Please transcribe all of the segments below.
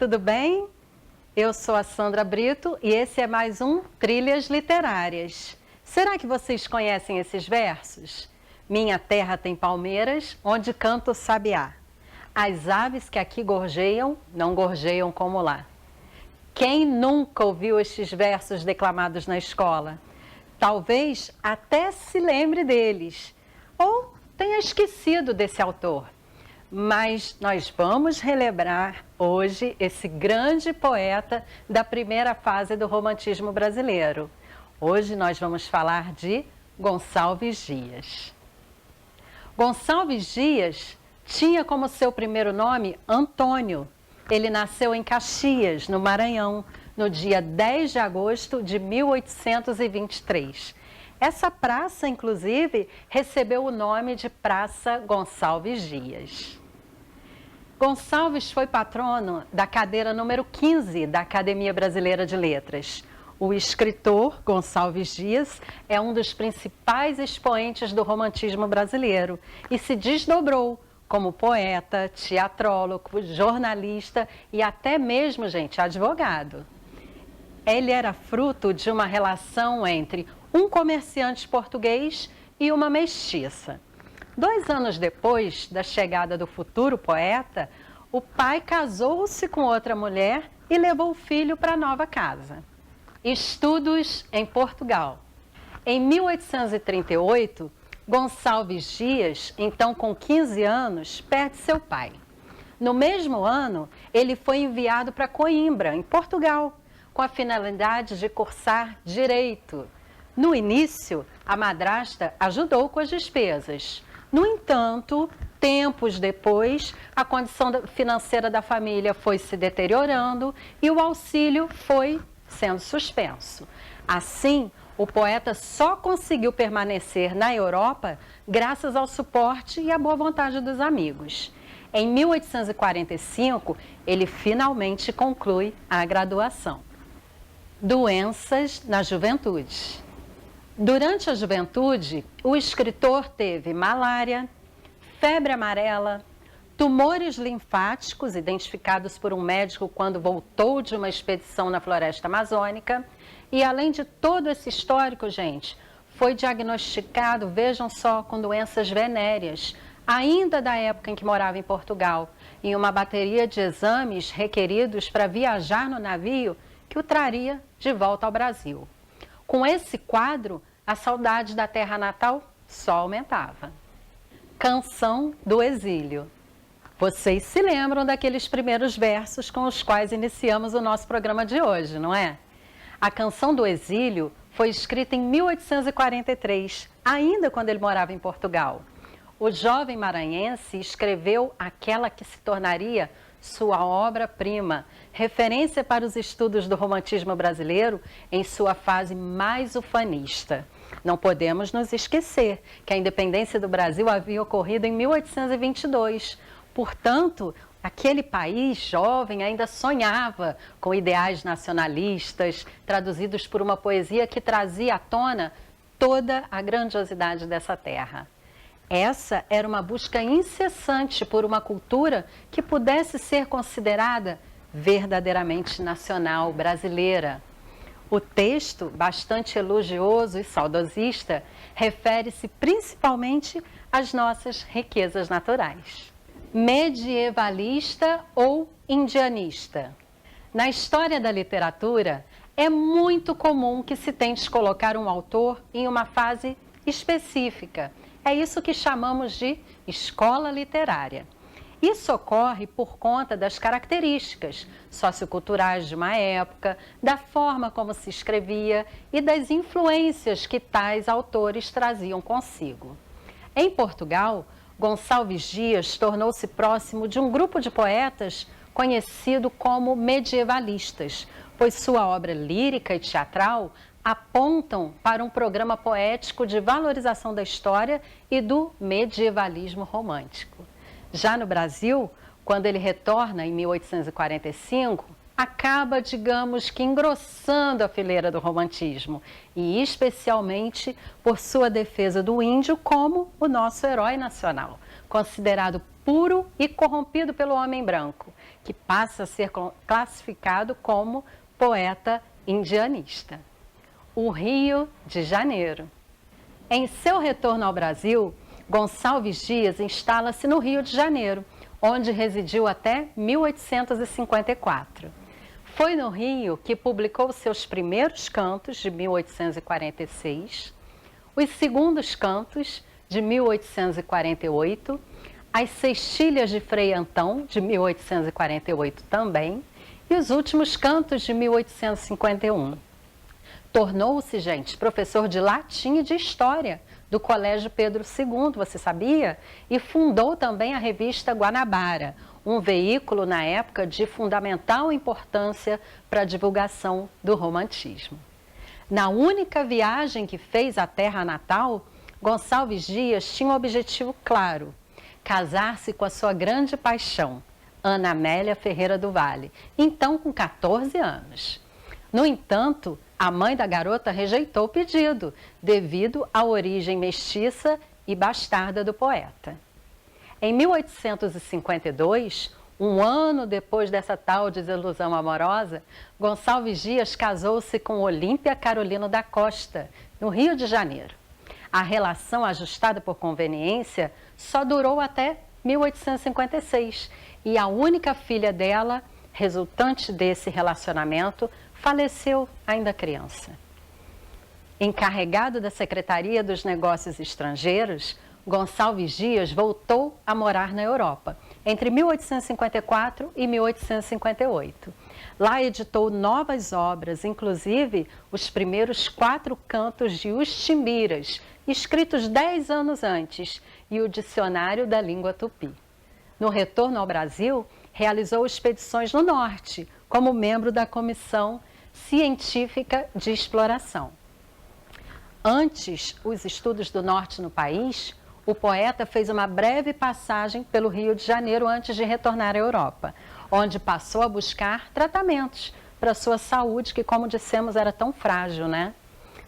tudo bem? Eu sou a Sandra Brito e esse é mais um Trilhas Literárias. Será que vocês conhecem esses versos? Minha terra tem palmeiras, onde canta o sabiá. As aves que aqui gorjeiam, não gorjeiam como lá. Quem nunca ouviu estes versos declamados na escola? Talvez até se lembre deles, ou tenha esquecido desse autor. Mas nós vamos relembrar hoje esse grande poeta da primeira fase do romantismo brasileiro. Hoje nós vamos falar de Gonçalves Dias. Gonçalves Dias tinha como seu primeiro nome Antônio. Ele nasceu em Caxias, no Maranhão, no dia 10 de agosto de 1823. Essa praça, inclusive, recebeu o nome de Praça Gonçalves Dias. Gonçalves foi patrono da cadeira número 15 da Academia Brasileira de Letras. O escritor Gonçalves Dias é um dos principais expoentes do romantismo brasileiro e se desdobrou como poeta, teatrólogo, jornalista e até mesmo, gente, advogado. Ele era fruto de uma relação entre um comerciante português e uma mestiça. 2 anos depois da chegada do futuro poeta, o pai casou-se com outra mulher e levou o filho para a nova casa. Estudos em Portugal. Em 1838, Gonçalves Dias, então com 15 anos, perde seu pai. No mesmo ano, ele foi enviado para Coimbra, em Portugal, com a finalidade de cursar Direito. No início, a madrasta ajudou com as despesas. No entanto, tempos depois, a condição financeira da família foi se deteriorando e o auxílio foi sendo suspenso. Assim, o poeta só conseguiu permanecer na Europa graças ao suporte e à boa vontade dos amigos. Em 1845, ele finalmente conclui a graduação. Doenças na juventude. Durante a juventude, o escritor teve malária, febre amarela, tumores linfáticos identificados por um médico quando voltou de uma expedição na floresta amazônica. E além de todo esse histórico, gente, foi diagnosticado, vejam só, com doenças venéreas, ainda da época em que morava em Portugal, em uma bateria de exames requeridos para viajar no navio que o traria de volta ao Brasil. Com esse quadro, a saudade da terra natal só aumentava. Canção do Exílio. Vocês se lembram daqueles primeiros versos com os quais iniciamos o nosso programa de hoje, não é? A Canção do Exílio foi escrita em 1843, ainda quando ele morava em Portugal. O jovem maranhense escreveu aquela que se tornaria sua obra-prima, referência para os estudos do romantismo brasileiro em sua fase mais ufanista. Não podemos nos esquecer que a independência do Brasil havia ocorrido em 1822. Portanto, aquele país jovem ainda sonhava com ideais nacionalistas, traduzidos por uma poesia que trazia à tona toda a grandiosidade dessa terra. Essa era uma busca incessante por uma cultura que pudesse ser considerada verdadeiramente nacional brasileira. O texto, bastante elogioso e saudosista, refere-se principalmente às nossas riquezas naturais. Medievalista ou indianista. Na história da literatura, é muito comum que se tente colocar um autor em uma fase específica. É isso que chamamos de escola literária. Isso ocorre por conta das características socioculturais de uma época, da forma como se escrevia e das influências que tais autores traziam consigo. Em Portugal, Gonçalves Dias tornou-se próximo de um grupo de poetas conhecido como medievalistas, pois sua obra lírica e teatral apontam para um programa poético de valorização da história e do medievalismo romântico. Já no Brasil, quando ele retorna em 1845, acaba, digamos que, engrossando a fileira do romantismo, e especialmente por sua defesa do índio como o nosso herói nacional, considerado puro e corrompido pelo homem branco, que passa a ser classificado como poeta indianista. O Rio de Janeiro. Em seu retorno ao Brasil, Gonçalves Dias instala-se no Rio de Janeiro, onde residiu até 1854. Foi no Rio que publicou seus primeiros cantos, de 1846, os segundos cantos, de 1848, as Sextilhas de Frei Antão, de 1848 também, e os últimos cantos, de 1851. Tornou-se, gente, professor de latim e de história do Colégio Pedro II, você sabia? E fundou também a revista Guanabara, um veículo na época de fundamental importância para a divulgação do romantismo. Na única viagem que fez à terra natal, Gonçalves Dias tinha um objetivo claro: casar-se com a sua grande paixão, Ana Amélia Ferreira do Vale, então com 14 anos. No entanto, a mãe da garota rejeitou o pedido, devido à origem mestiça e bastarda do poeta. Em 1852, um ano depois dessa tal desilusão amorosa, Gonçalves Dias casou-se com Olímpia Carolino da Costa, no Rio de Janeiro. A relação, ajustada por conveniência, só durou até 1856 e a única filha dela, resultante desse relacionamento, faleceu ainda criança. Encarregado da Secretaria dos Negócios Estrangeiros, Gonçalves Dias voltou a morar na Europa, entre 1854 e 1858. Lá editou novas obras, inclusive os primeiros 4 cantos de Os Timbiras, escritos 10 anos antes, e o Dicionário da Língua Tupi. No retorno ao Brasil, realizou expedições no Norte, como membro da Comissão Científica de Exploração. Antes os estudos do Norte no país, o poeta fez uma breve passagem pelo Rio de Janeiro antes de retornar à Europa, onde passou a buscar tratamentos para sua saúde, que, como dissemos, era tão frágil, né?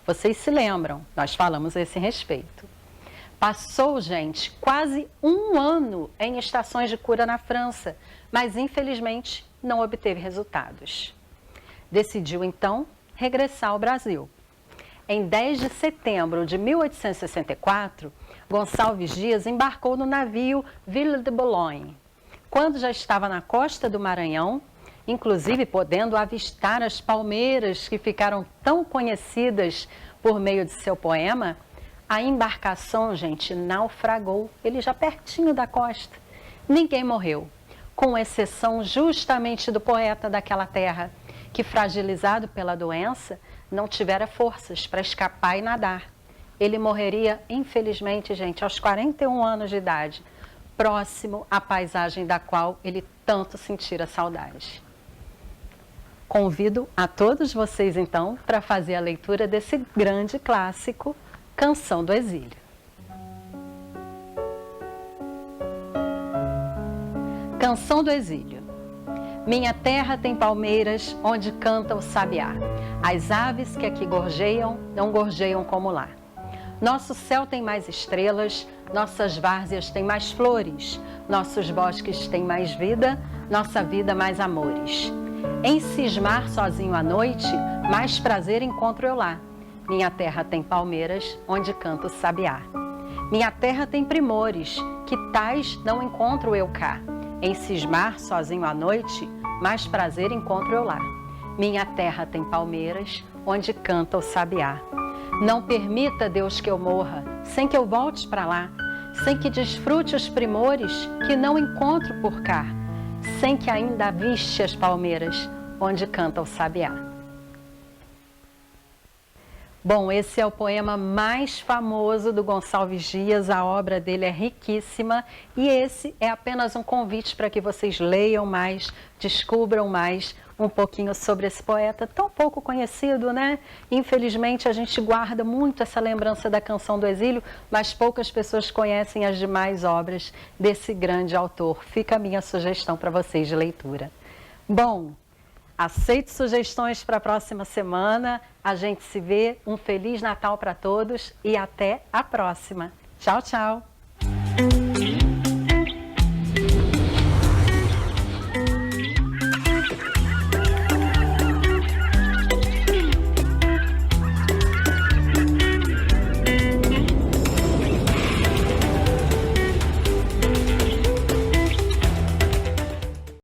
Vocês se lembram, nós falamos a esse respeito. Passou, gente, quase um ano em estações de cura na França, mas infelizmente não obteve resultados. Decidiu então regressar ao Brasil. Em 10 de setembro de 1864, Gonçalves Dias embarcou no navio Ville de Boulogne. Quando já estava na costa do Maranhão, inclusive podendo avistar as palmeiras que ficaram tão conhecidas por meio de seu poema, a embarcação, gente, naufragou, ele já pertinho da costa. Ninguém morreu, com exceção justamente do poeta daquela terra, que, fragilizado pela doença, não tivera forças para escapar e nadar. Ele morreria, infelizmente, gente, aos 41 anos de idade, próximo à paisagem da qual ele tanto sentira saudade. Convido a todos vocês, então, para fazer a leitura desse grande clássico, Canção do Exílio. Canção do Exílio. Minha terra tem palmeiras onde canta o sabiá. As aves que aqui gorjeiam, não gorjeiam como lá. Nosso céu tem mais estrelas, nossas várzeas têm mais flores, nossos bosques têm mais vida, nossa vida mais amores. Em cismar sozinho à noite, mais prazer encontro eu lá. Minha terra tem palmeiras onde canta o sabiá. Minha terra tem primores, que tais não encontro eu cá. Em cismar sozinho à noite, mais prazer encontro eu lá. Minha terra tem palmeiras, onde canta o sabiá. Não permita, Deus, que eu morra, sem que eu volte para lá, sem que desfrute os primores que não encontro por cá, sem que ainda aviste as palmeiras, onde canta o sabiá. Bom, esse é o poema mais famoso do Gonçalves Dias, a obra dele é riquíssima e esse é apenas um convite para que vocês leiam mais, descubram mais um pouquinho sobre esse poeta tão pouco conhecido, né? Infelizmente a gente guarda muito essa lembrança da Canção do Exílio, mas poucas pessoas conhecem as demais obras desse grande autor. Fica a minha sugestão para vocês de leitura. Bom, Aceito sugestões para a próxima semana. A gente se vê. Um Feliz Natal para todos e até a próxima. Tchau, tchau.